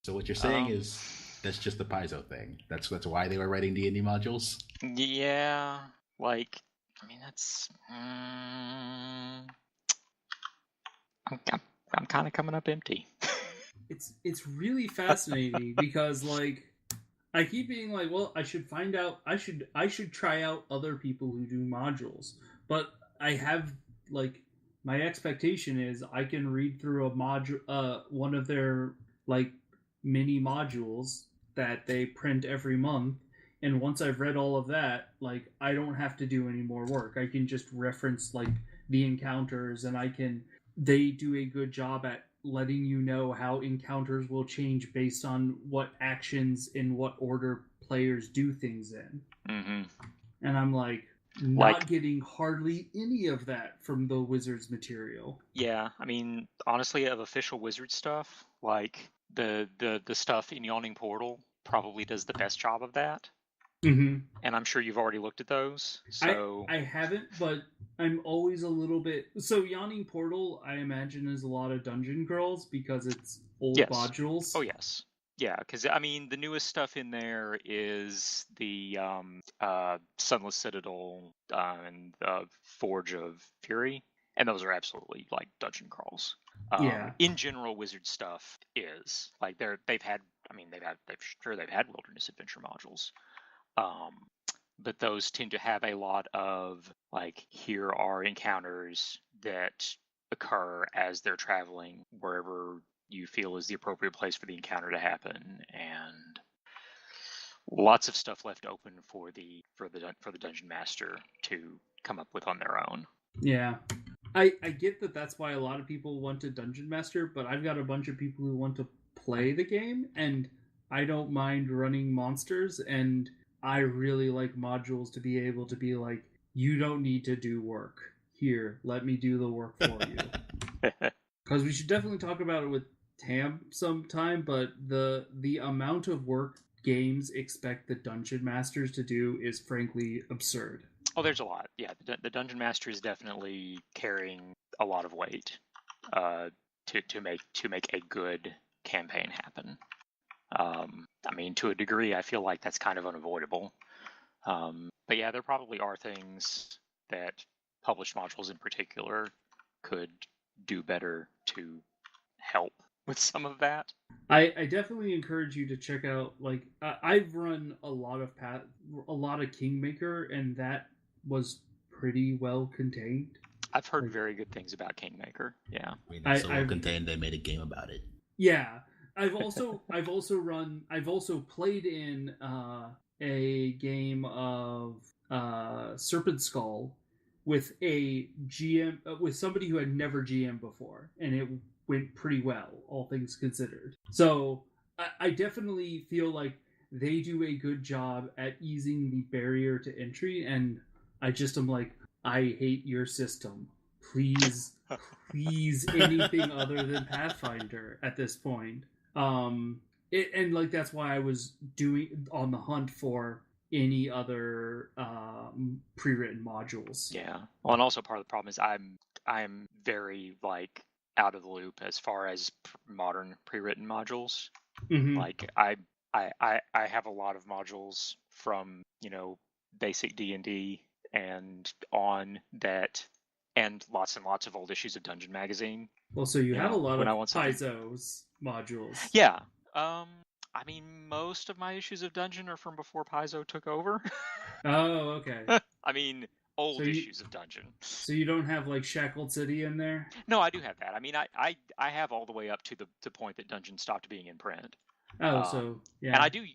So what you're saying is That's just the Paizo thing. That's why they were writing D&D modules. Yeah, like, I mean, that's. I'm kind of coming up empty. It's really fascinating because like I keep being like, well, I should find out. I should try out other people who do modules, but I have like my expectation is I can read through a module, one of their like mini modules that they print every month, and once I've read all of that, like I don't have to do any more work. I can just reference like the encounters, and they do a good job at letting you know how encounters will change based on what actions in what order players do things in. Mm-hmm. And I'm like, not getting hardly any of that from the Wizards material. Yeah, I mean, honestly, of official Wizard stuff, like the stuff in Yawning Portal probably does the best job of that. Mm-hmm. And I'm sure you've already looked at those. So I haven't, but I'm always a little bit. So Yawning Portal, I imagine, is a lot of dungeon crawls because it's old modules. Oh yes, yeah. Because I mean, the newest stuff in there is the Sunless Citadel and Forge of Fury, and those are absolutely like dungeon crawls. Yeah. In general, Wizard stuff is like they've had wilderness adventure modules. But those tend to have a lot of like, here are encounters that occur as they're traveling wherever you feel is the appropriate place for the encounter to happen, and lots of stuff left open for the dungeon master to come up with on their own. Yeah. I get that that's why a lot of people want to dungeon master, but I've got a bunch of people who want to play the game, and I don't mind running monsters, and I really like modules to be able to be like, you don't need to do work. Here, let me do the work for you. Because we should definitely talk about it with Tam sometime, but the amount of work games expect the dungeon masters to do is frankly absurd. Oh, there's a lot. Yeah, the dungeon master is definitely carrying a lot of weight to make a good campaign happen. I mean, to a degree, I feel like that's kind of unavoidable. But yeah, there probably are things that published modules in particular could do better to help with some of that. I definitely encourage you to check out, like, I've run a lot of Kingmaker, and that was pretty well contained. I've heard very good things about Kingmaker. Yeah, I mean, it's so well contained they made a game about it. Yeah, I've also played in a game of Serpent Skull with a GM with somebody who had never GM before, and it went pretty well, all things considered. So I definitely feel like they do a good job at easing the barrier to entry, and I just am like, I hate your system. Please anything other than Pathfinder at this point. And like that's why I was on the hunt for any other pre-written modules. Yeah. Well, and also part of the problem is I'm very like out of the loop as far as modern pre-written modules. Mm-hmm. Like I have a lot of modules from, basic D&D and on that, and lots of old issues of Dungeon Magazine. Well, so you have a lot of Paizo's modules. Yeah. I mean, most of my issues of Dungeon are from before Paizo took over. Oh, okay. I mean, old issues of Dungeon. So you don't have like Shackled City in there? No, I do have that. I mean, I have all the way up to the point that Dungeon stopped being in print. Oh, so yeah. And I do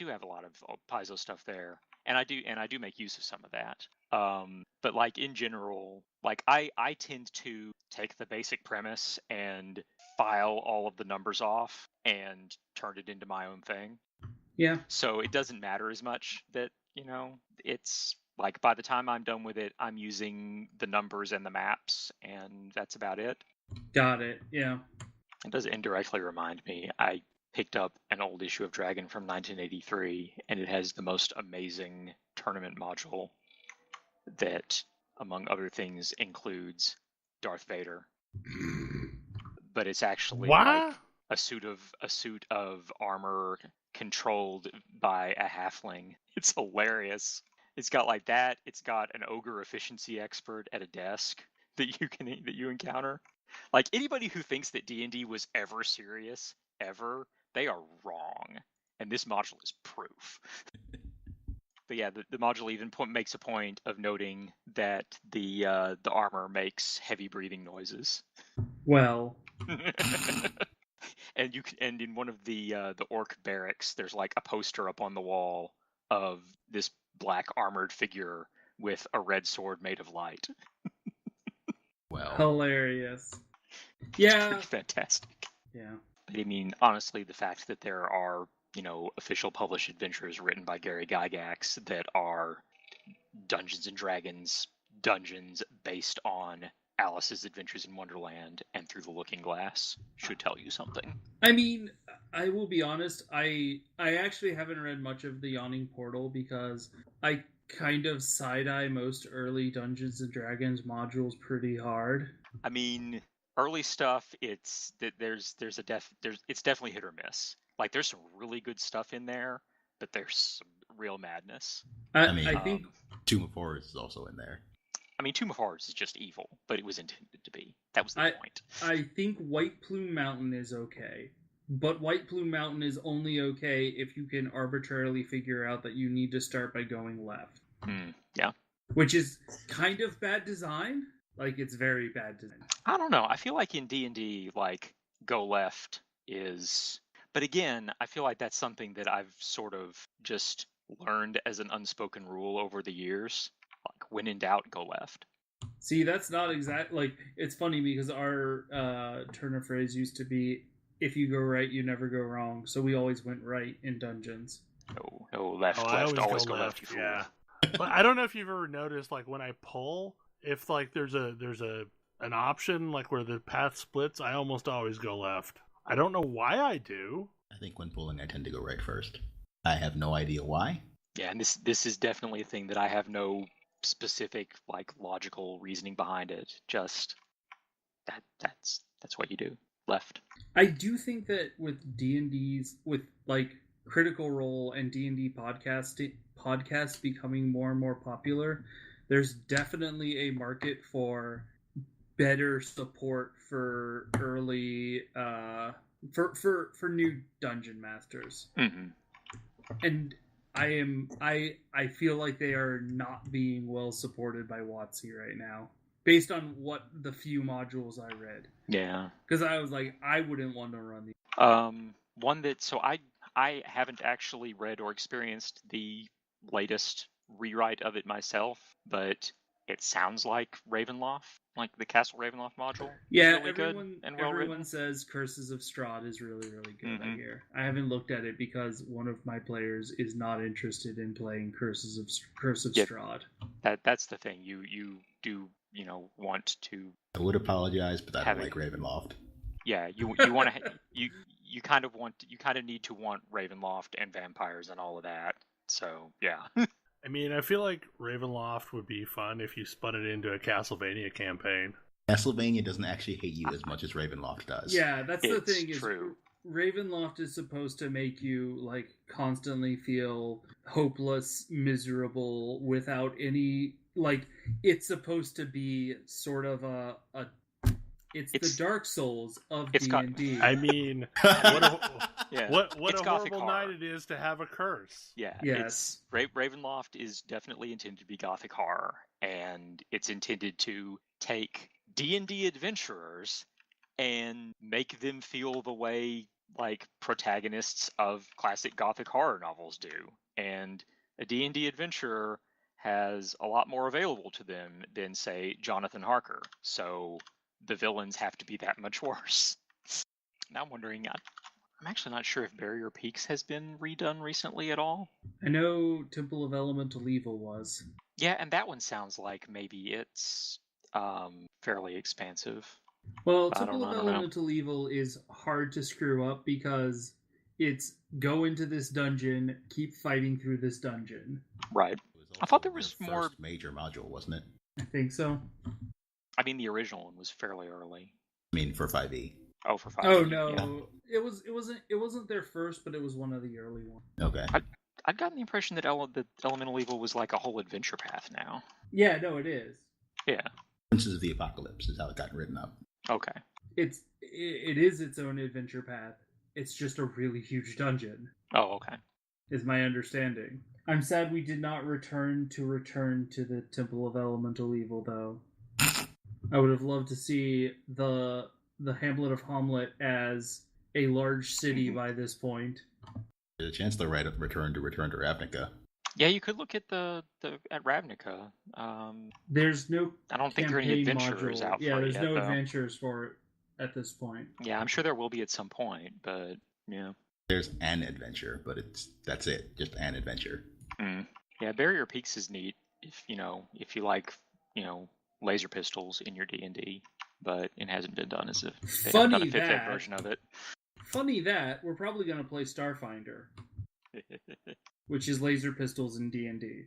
have a lot of Paizo stuff there, and I do make use of some of that. But like in general, like I tend to take the basic premise and file all of the numbers off and turn it into my own thing. Yeah. So it doesn't matter as much that, it's like by the time I'm done with it, I'm using the numbers and the maps, and that's about it. Got it. Yeah. It does indirectly remind me, I picked up an old issue of Dragon from 1983, and it has the most amazing tournament module that, among other things, includes Darth Vader. But it's actually what? a suit of armor controlled by a halfling. It's hilarious. It's got like that. It's got an ogre efficiency expert at a desk that you encounter. Like anybody who thinks that D&D was ever serious, ever, they are wrong. And this module is proof. But yeah, the module even makes a point of noting that the armor makes heavy breathing noises. Well, and in one of the orc barracks, there's like a poster up on the wall of this black armored figure with a red sword made of light. Well, hilarious. It's Yeah. pretty fantastic. Yeah. But I mean, honestly, the fact that there are, official published adventures written by Gary Gygax that are Dungeons and Dragons dungeons based on Alice's Adventures in Wonderland and Through the Looking Glass should tell you something. I mean, I will be honest, I actually haven't read much of the Yawning Portal because I kind of side-eye most early Dungeons and Dragons modules pretty hard. I mean, early stuff, it's definitely hit or miss. Like there's some really good stuff in there, but there's some real madness. I think Tomb of Horrors is also in there. I mean, Tomb of Horrors is just evil, but it was intended to be. That was the point. I think White Plume Mountain is okay. But White Plume Mountain is only okay if you can arbitrarily figure out that you need to start by going left. Yeah. Which is kind of bad design. Like, it's very bad design. I don't know. I feel like in D&D, like, go left is... But again, I feel like that's something that I've sort of just learned as an unspoken rule over the years. Like, when in doubt, go left. See, that's not exact. Like, it's funny because our turn of phrase used to be, if you go right, you never go wrong. So we always went right in dungeons. No, left, always go left, you fool. Yeah. But I don't know if you've ever noticed, like, when I pull, if, like, there's an option, like, where the path splits, I almost always go left. I don't know why I do. I think when pulling, I tend to go right first. I have no idea why. Yeah, and this is definitely a thing that I have no specific, like, logical reasoning behind it. Just that's what you do. Left. I do think that with D&D's, with, like, Critical Role and D&D podcasts becoming more and more popular, there's definitely a market for better support for early for new dungeon masters. Mm-hmm. And I feel like they are not being well supported by WotC right now, based on what the few modules I read. Yeah, because I was like, I wouldn't want to run these. One that I haven't actually read or experienced the latest rewrite of it myself, but it sounds like Ravenloft, like the Castle Ravenloft module. Yeah, really everyone says Curses of Strahd is really, really good. Mm-hmm. I hear. I haven't looked at it because one of my players is not interested in playing Curse of Strahd. That's the thing. You do want to. I would apologize, but I don't like Ravenloft. Yeah, you want to you kind of need to want Ravenloft and vampires and all of that. So yeah. I mean, I feel like Ravenloft would be fun if you spun it into a Castlevania campaign. Castlevania doesn't actually hate you as much as Ravenloft does. Yeah, that's the thing. True. Is Ravenloft is supposed to make you, like, constantly feel hopeless, miserable, without any, like, it's supposed to be sort of it's the Dark Souls of D&D. I mean, what a horrible horror. night it is to have a curse. Yeah. Yes. Ravenloft is definitely intended to be gothic horror, and it's intended to take D&D adventurers and make them feel the way, like, protagonists of classic gothic horror novels do. And a D&D adventurer has a lot more available to them than, say, Jonathan Harker. So the villains have to be that much worse. Now I'm wondering, I'm actually not sure if Barrier Peaks has been redone recently at all. I know Temple of Elemental Evil was. Yeah, and that one sounds like maybe it's fairly expansive. Well, Temple of Elemental Evil is hard to screw up because it's go into this dungeon, keep fighting through this dungeon. Right. I thought there was more first major module, wasn't it? I think so. I mean, the original one was fairly early. I mean, for 5e. Oh, for 5e. Oh, no. it wasn't their first, but it was one of the early ones. Okay. I've gotten the impression that that Elemental Evil was like a whole adventure path now. Yeah, no, it is. Yeah. Princes of the Apocalypse is how it got written up. Okay. It is its own adventure path. It's just a really huge dungeon. Oh, okay. Is my understanding. I'm sad we did not return to the Temple of Elemental Evil, though. I would have loved to see the Hamlet of Hamlet as a large city by this point. There's a chance they'll return to Ravnica. Yeah, you could look at at Ravnica. There's no. I don't think there are any adventurers out for it Yeah, there's yet, no though. adventures for it at this point. Yeah, I'm sure there will be at some point, but yeah. There's an adventure, but that's it. Just an adventure. Mm. Yeah, Barrier Peaks is neat if you like, laser pistols in your D&D, but it hasn't been done as if they haven't done a 5th ed version of it. Funny that we're probably going to play Starfinder, which is laser pistols in D&D,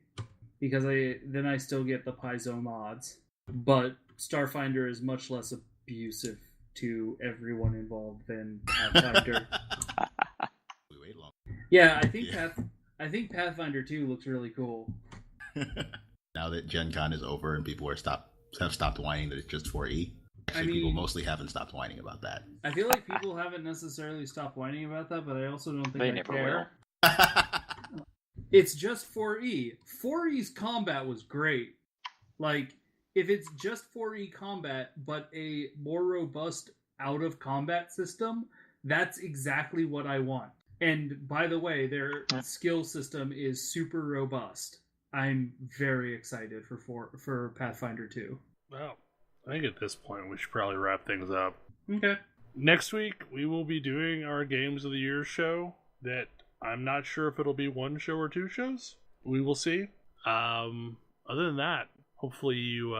because I still get the Paizo mods, but Starfinder is much less abusive to everyone involved than Pathfinder. We wait long. Yeah, I think Pathfinder 2 looks really cool. Now that Gen Con is over and people have stopped whining that it's just 4E. Actually, people mostly haven't stopped whining about that. I feel like people haven't necessarily stopped whining about that, but I also don't think They I never care. will. It's just 4E. 4E's combat was great. Like, if it's just 4E combat, but a more robust out-of-combat system, that's exactly what I want. And by the way, their skill system is super robust. I'm very excited for Pathfinder 2. Well, I think at this point we should probably wrap things up. Okay. Next week we will be doing our Games of the Year show that I'm not sure if it'll be one show or two shows. We will see. Other than that, hopefully you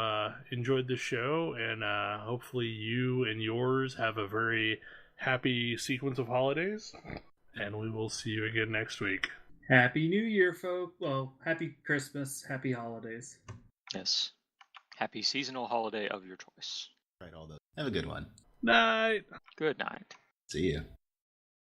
enjoyed the show, and hopefully you and yours have a very happy sequence of holidays. And we will see you again next week. Happy New Year, folks. Well, happy Christmas, happy holidays. Yes. Happy seasonal holiday of your choice. Right, all those. Have a good one. Night. Good night. See ya.